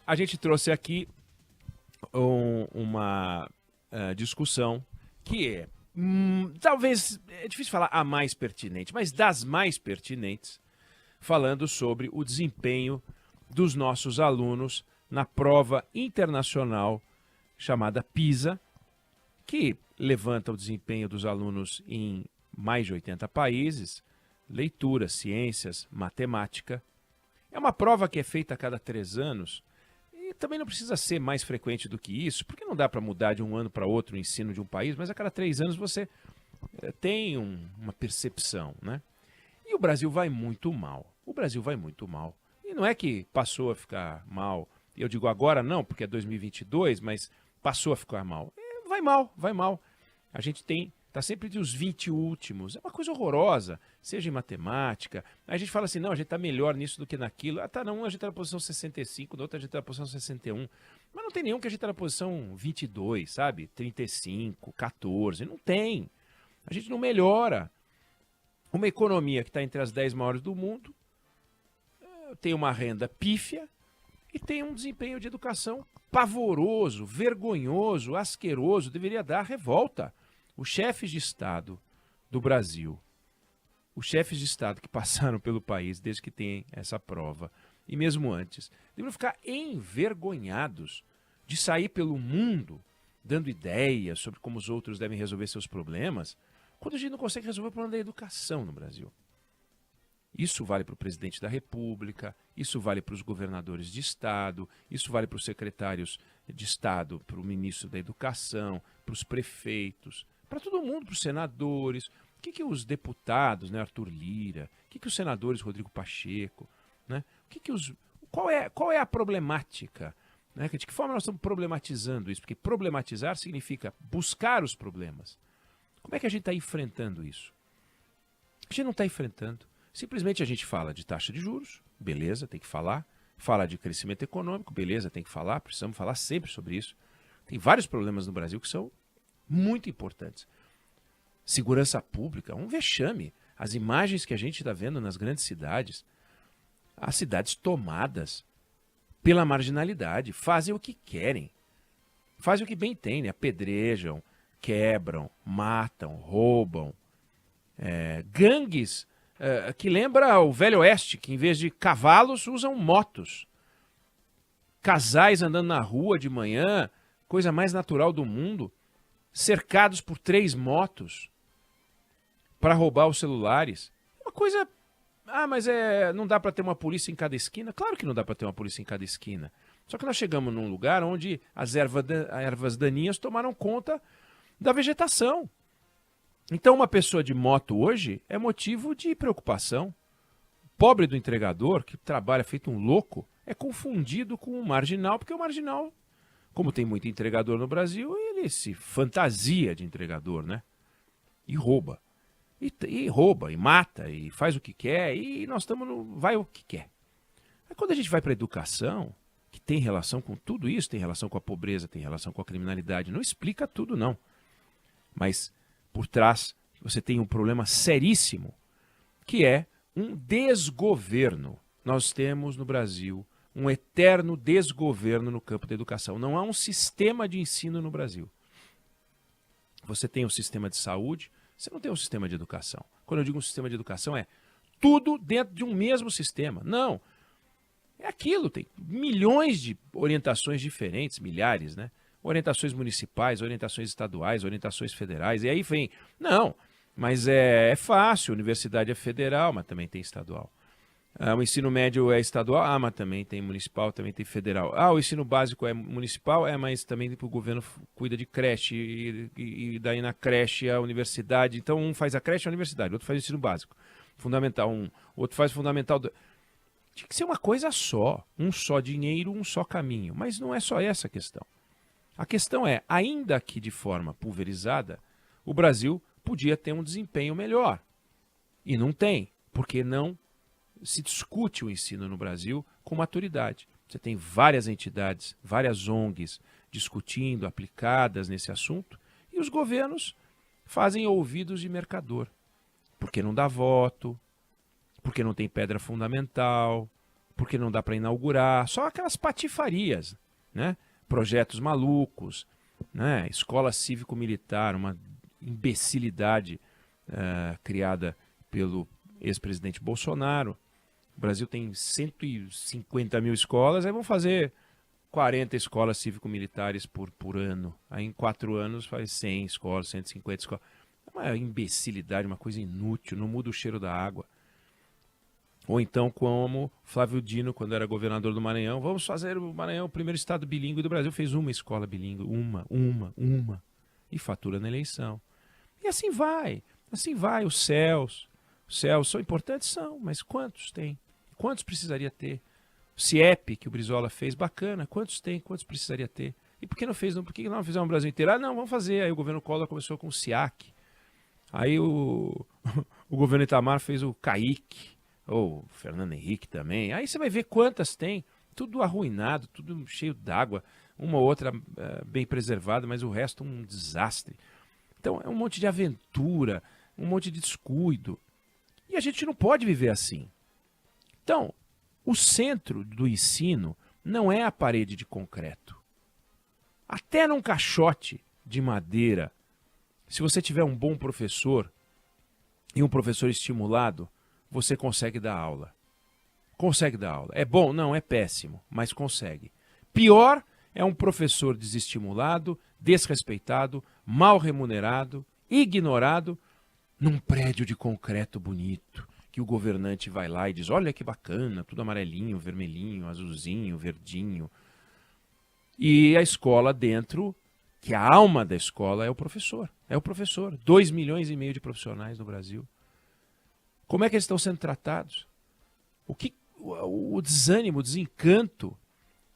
a gente trouxe aqui uma discussão que é, talvez, é difícil falar a mais pertinente, mas das mais pertinentes, falando sobre o desempenho dos nossos alunos na prova internacional chamada PISA, que levanta o desempenho dos alunos em mais de 80 países, leitura, ciências, matemática. É uma prova que é feita a cada 3 anos e também não precisa ser mais frequente do que isso, porque não dá para mudar de um ano para outro o ensino de um país, mas a cada 3 anos você tem uma percepção, né? E o Brasil vai muito mal. O Brasil vai muito mal. E não é que passou a ficar mal. Eu digo agora não, porque é 2022, mas passou a ficar mal. Vai mal, vai mal. A gente está sempre entre os 20 últimos. É uma coisa horrorosa, seja em matemática. A gente fala assim, não, a gente está melhor nisso do que naquilo. Ah, tá, não, a gente está na posição 65, na outra a gente está na posição 61. Mas não tem nenhum que a gente está na posição 22, sabe? 35, 14. Não tem. A gente não melhora. Uma economia que está entre as 10 maiores do mundo, tem uma renda pífia e tem um desempenho de educação pavoroso, vergonhoso, asqueroso, deveria dar revolta. Os chefes de Estado do Brasil, os chefes de Estado que passaram pelo país desde que tem essa prova, e mesmo antes, deveriam ficar envergonhados de sair pelo mundo dando ideias sobre como os outros devem resolver seus problemas, quando a gente não consegue resolver o problema da educação no Brasil. Isso vale para o presidente da República, isso vale para os governadores de Estado, isso vale para os secretários de Estado, para o ministro da Educação, para os prefeitos, para todo mundo, para os senadores. O que os deputados, né, Arthur Lira, o que os senadores, Rodrigo Pacheco, né, qual é a problemática? Né? De que forma nós estamos problematizando isso? Porque problematizar significa buscar os problemas. Como é que a gente está enfrentando isso? A gente não está enfrentando. Simplesmente a gente fala de taxa de juros, beleza, tem que falar. Fala de crescimento econômico, beleza, tem que falar. Precisamos falar sempre sobre isso. Tem vários problemas no Brasil que são muito importantes. Segurança pública, um vexame. As imagens que a gente está vendo nas grandes cidades, as cidades tomadas pela marginalidade, fazem o que querem. Fazem o que bem tem, né? Apedrejam, quebram, matam, roubam. Gangues que lembra o Velho Oeste, que em vez de cavalos usam motos. Casais andando na rua de manhã, coisa mais natural do mundo, cercados por 3 motos para roubar os celulares. Uma coisa... mas não dá para ter uma polícia em cada esquina? Claro que não dá para ter uma polícia em cada esquina. Só que nós chegamos num lugar onde as ervas daninhas tomaram conta da vegetação. Então uma pessoa de moto hoje é motivo de preocupação. O pobre do entregador, que trabalha feito um louco, é confundido com um marginal, porque o marginal, como tem muito entregador no Brasil, ele se fantasia de entregador, né? E rouba. E rouba, e mata, e faz o que quer, e nós estamos no vai o que quer. Aí quando a gente vai para a educação, que tem relação com tudo isso, tem relação com a pobreza, tem relação com a criminalidade, não explica tudo não. Mas por trás você tem um problema seríssimo, que é um desgoverno. Nós temos no Brasil um eterno desgoverno no campo da educação. Não há um sistema de ensino no Brasil. Você tem um sistema de saúde, você não tem um sistema de educação. Quando eu digo um sistema de educação, é tudo dentro de um mesmo sistema. Não. É aquilo, tem milhões de orientações diferentes, milhares, né? Orientações municipais, orientações estaduais, orientações federais. E aí vem, não, mas é fácil, a universidade é federal, mas também tem estadual. O ensino médio é estadual, mas também tem municipal, também tem federal. O ensino básico é municipal, mas também o governo cuida de creche, e daí na creche a universidade. Então um faz a creche e a universidade, outro faz o ensino básico, fundamental, outro faz fundamental. Tinha que ser uma coisa só, um só dinheiro, um só caminho. Mas não é só essa a questão. A questão é, ainda que de forma pulverizada, o Brasil podia ter um desempenho melhor. E não tem, porque não se discute o ensino no Brasil com maturidade. Você tem várias entidades, várias ONGs discutindo, aplicadas nesse assunto, e os governos fazem ouvidos de mercador. Porque não dá voto, porque não tem pedra fundamental, porque não dá para inaugurar, só aquelas patifarias, né? Projetos malucos, né? Escola cívico-militar, uma imbecilidade criada pelo ex-presidente Bolsonaro. O Brasil tem 150 mil escolas, aí vão fazer 40 escolas cívico-militares por ano. Aí em 4 anos faz 100 escolas, 150 escolas. É uma imbecilidade, uma coisa inútil, não muda o cheiro da água. Ou então, como Flávio Dino, quando era governador do Maranhão, vamos fazer o Maranhão o primeiro estado bilíngue do Brasil. Fez uma escola bilíngue, uma. E fatura na eleição. E assim vai, os céus. Os céus são importantes? São, mas quantos tem? Quantos precisaria ter? O CIEP, que o Brizola fez, bacana. Quantos tem? Quantos precisaria ter? E por que não fez? Por que não fizemos o Brasil inteiro? Ah, não, vamos fazer. Aí o governo Collor começou com o SIAC. Aí o governo Itamar fez o CAIC. Ou o Fernando Henrique também. Aí você vai ver quantas tem. Tudo arruinado, tudo cheio d'água. Uma ou outra bem preservada, mas o resto um desastre. Então é um monte de aventura, um monte de descuido. E a gente não pode viver assim. Então, o centro do ensino não é a parede de concreto. Até num caixote de madeira, se você tiver um bom professor e um professor estimulado, você consegue dar aula. Consegue dar aula. É bom? Não, é péssimo, mas consegue. Pior é um professor desestimulado, desrespeitado, mal remunerado, ignorado, num prédio de concreto bonito, que o governante vai lá e diz, olha que bacana, tudo amarelinho, vermelhinho, azulzinho, verdinho. E a escola dentro, que a alma da escola é o professor. É o professor. 2,5 milhões de profissionais no Brasil. Como é que eles estão sendo tratados? O desânimo, o desencanto.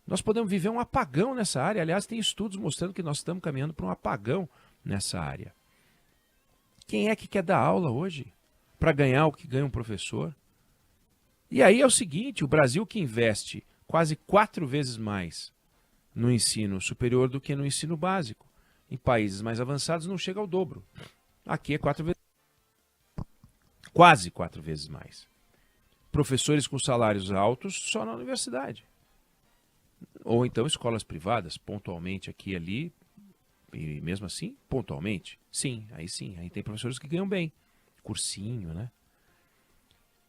Nós podemos viver um apagão nessa área. Aliás, tem estudos mostrando que nós estamos caminhando para um apagão nessa área. Quem é que quer dar aula hoje para ganhar o que ganha um professor? E aí é o seguinte, o Brasil que investe quase 4 vezes mais no ensino superior do que no ensino básico. Em países mais avançados não chega ao dobro. Aqui é quase 4 vezes mais. Professores com salários altos só na universidade. Ou então escolas privadas, pontualmente aqui e ali, e mesmo assim, pontualmente. Sim, aí tem professores que ganham bem. Cursinho, né?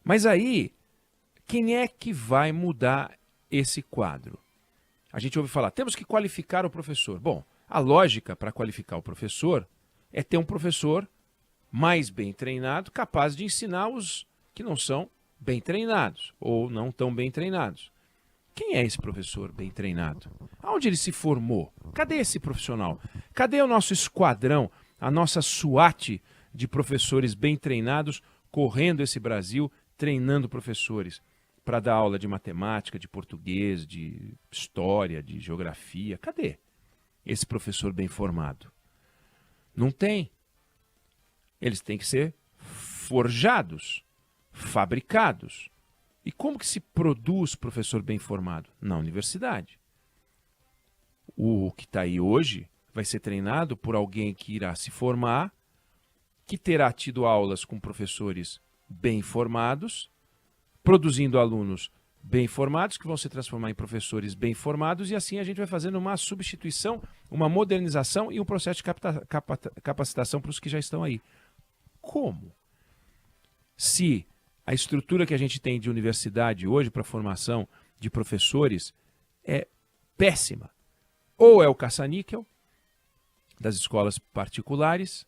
Mas aí, quem é que vai mudar esse quadro? A gente ouve falar, temos que qualificar o professor. Bom, a lógica para qualificar o professor é ter um professor mais bem treinado, capaz de ensinar os que não são bem treinados ou não tão bem treinados. Quem é esse professor bem treinado? Aonde ele se formou? Cadê esse profissional? Cadê o nosso esquadrão, a nossa SWAT de professores bem treinados, correndo esse Brasil, treinando professores para dar aula de matemática, de português, de história, de geografia? Cadê esse professor bem formado? Não tem. Eles têm que ser forjados, fabricados. E como que se produz professor bem formado? Na universidade. O que está aí hoje vai ser treinado por alguém que irá se formar, que terá tido aulas com professores bem formados, produzindo alunos bem formados, que vão se transformar em professores bem formados, e assim a gente vai fazendo uma substituição, uma modernização e um processo de capacitação para os que já estão aí. Como? Se a estrutura que a gente tem de universidade hoje para formação de professores é péssima. Ou é o caça-níquel das escolas particulares,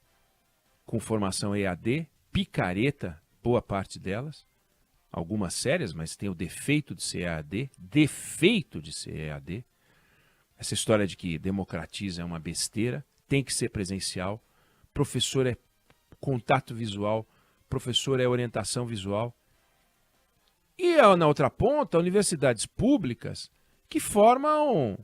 com formação EAD, picareta, boa parte delas, algumas sérias, mas tem o defeito de ser EAD, Essa história de que democratiza é uma besteira, tem que ser presencial, professor é contato visual, professor é orientação visual. E na outra ponta, universidades públicas que formam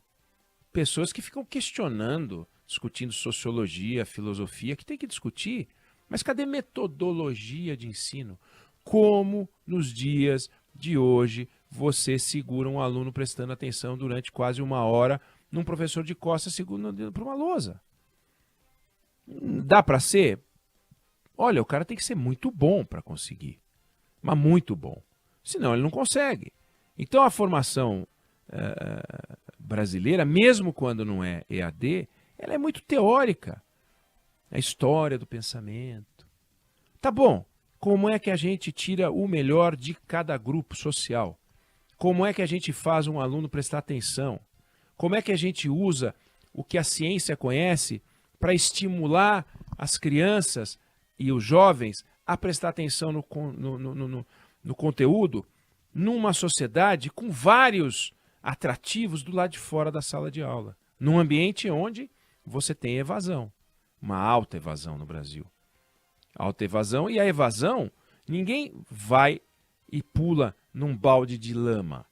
pessoas que ficam questionando, discutindo sociologia, filosofia, que tem que discutir. Mas cadê metodologia de ensino? Como nos dias de hoje você segura um aluno prestando atenção durante quase 1 hora num professor de costas segurando para uma lousa? Dá para ser? Olha, o cara tem que ser muito bom para conseguir. Mas muito bom. Senão ele não consegue. Então a formação brasileira, mesmo quando não é EAD, ela é muito teórica. A história do pensamento. Tá bom, como é que a gente tira o melhor de cada grupo social? Como é que a gente faz um aluno prestar atenção? Como é que a gente usa o que a ciência conhece para estimular as crianças e os jovens a prestar atenção no conteúdo numa sociedade com vários atrativos do lado de fora da sala de aula, num ambiente onde você tem evasão, uma alta evasão no Brasil. Alta evasão, e a evasão, ninguém vai e pula num balde de lama.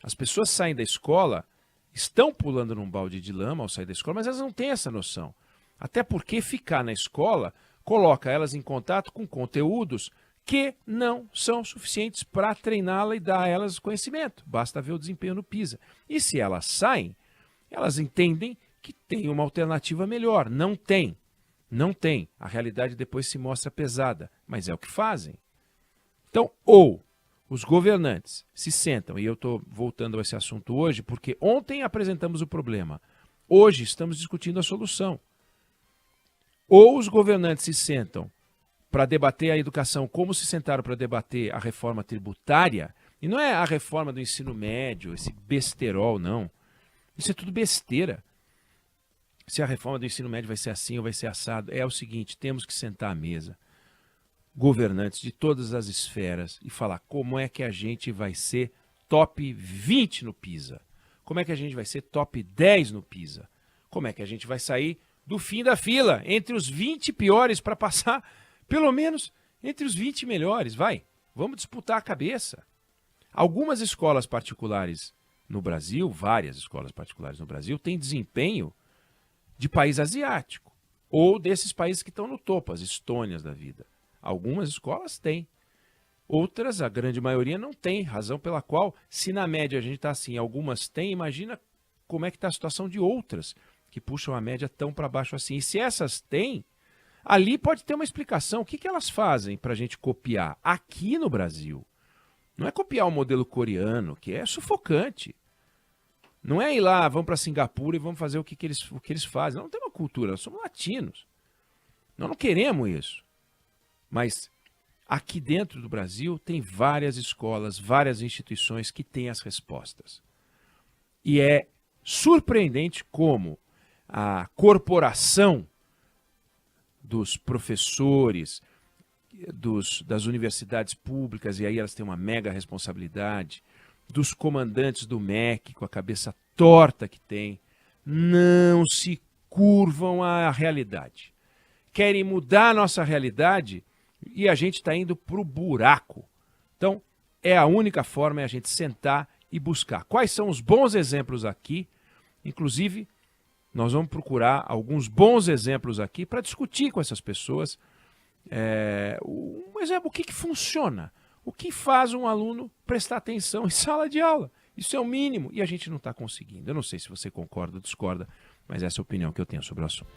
As pessoas saem da escola, estão pulando num balde de lama ao sair da escola, mas elas não têm essa noção. Até porque ficar na escola coloca elas em contato com conteúdos que não são suficientes para treiná-la e dar a elas conhecimento. Basta ver o desempenho no PISA. E se elas saem, elas entendem que tem uma alternativa melhor. Não tem. Não tem. A realidade depois se mostra pesada, mas é o que fazem. Então, ou os governantes se sentam, e eu estou voltando a esse assunto hoje, porque ontem apresentamos o problema, hoje estamos discutindo a solução. Ou os governantes se sentam para debater a educação como se sentaram para debater a reforma tributária, e não é a reforma do ensino médio, esse besterol, não. Isso é tudo besteira. Se a reforma do ensino médio vai ser assim ou vai ser assado, é o seguinte, temos que sentar à mesa, governantes de todas as esferas, e falar como é que a gente vai ser top 20 no PISA, como é que a gente vai ser top 10 no PISA, como é que a gente vai sair do fim da fila, entre os 20 piores para passar, pelo menos, entre os 20 melhores. Vamos disputar a cabeça. Algumas escolas particulares no Brasil, várias escolas particulares no Brasil, têm desempenho de país asiático, ou desses países que estão no topo, as Estônias da vida. Algumas escolas têm, outras, a grande maioria, não tem, razão pela qual, se na média a gente está assim, algumas têm, imagina como é que está a situação de outras, que puxam a média tão para baixo assim. E se essas têm, ali pode ter uma explicação. O que elas fazem para a gente copiar aqui no Brasil? Não é copiar o modelo coreano, que é sufocante. Não é ir lá, vamos para Singapura e vamos fazer o que eles fazem. Não tem uma cultura, nós somos latinos. Nós não queremos isso. Mas aqui dentro do Brasil tem várias escolas, várias instituições que têm as respostas. E é surpreendente como a corporação dos professores, das universidades públicas, e aí elas têm uma mega responsabilidade, dos comandantes do MEC, com a cabeça torta que tem, não se curvam à realidade. Querem mudar a nossa realidade e a gente está indo para o buraco. Então, é a única forma, é a gente sentar e buscar. Quais são os bons exemplos aqui? Inclusive, nós vamos procurar alguns bons exemplos aqui para discutir com essas pessoas. Um exemplo, o que funciona? O que faz um aluno prestar atenção em sala de aula? Isso é o mínimo e a gente não está conseguindo. Eu não sei se você concorda ou discorda, mas essa é a opinião que eu tenho sobre o assunto.